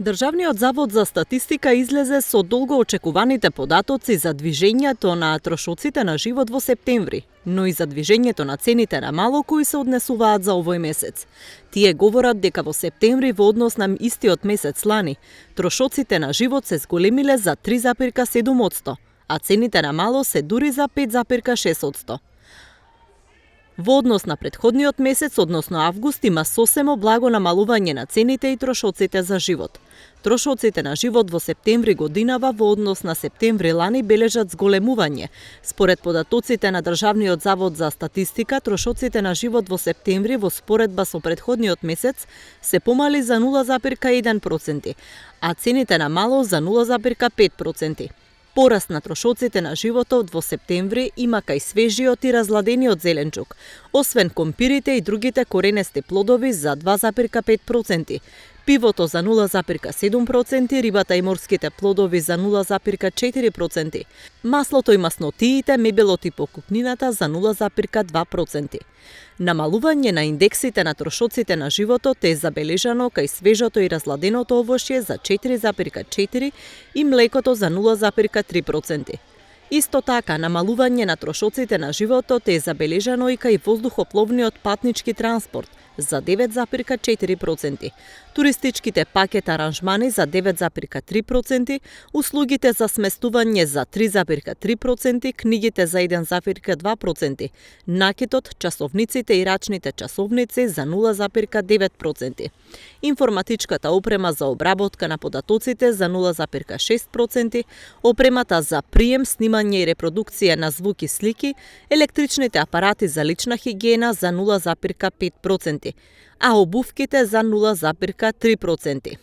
Државниот завод за статистика излезе со долго очекуваните податоци за движењето на трошоците на живот во септември, но и за движењето на цените на мало кои се однесуваат за овој месец. Тие говорат дека во септември во однос на истиот месец лани, трошоците на живот се зголемиле за 3,7%, а цените на мало се дури за 5,6%. Во однос на претходниот месец, односно август, има сосемо благо намалување на цените и трошоците за живот. Трошоците на живот во септември годинава во однос на септември лани бележат зголемување. Според податоците на Државниот завод за статистика, трошоците на живот во септември во споредба со претходниот месец се помали за 0,1%, а цените на мало за 0,5%. Пораст на трошоците на животот во септември има кај свежиот и разладениот зеленчук, освен компирите и другите коренести плодови за 2,5%, пивото за 0,7%, рибата и морските плодови за 0,4%, маслото и маснотиите, мебелот и покупнината за 0,2%. Намалување на индексите на трошоците на животот е забележано кај свежото и разладеното овошје за 4,4% и млекото за 0,3%. Исто така, намалување на трошоците на животот е забележано и кај воздухопловниот патнички транспорт за 9,4%, туристичките пакет аранжмани за 9,3%, услугите за сместување за 3,3%, книгите за 1,2%, накитот, часовниците и рачните часовници за 0,9%, информатичката опрема за обработка на податоците за 0,6%, опремата за прием, снимање и репродукција на звук и слики, електричните апарати за лична хигиена за 0,5%, а обувките за 0,3%.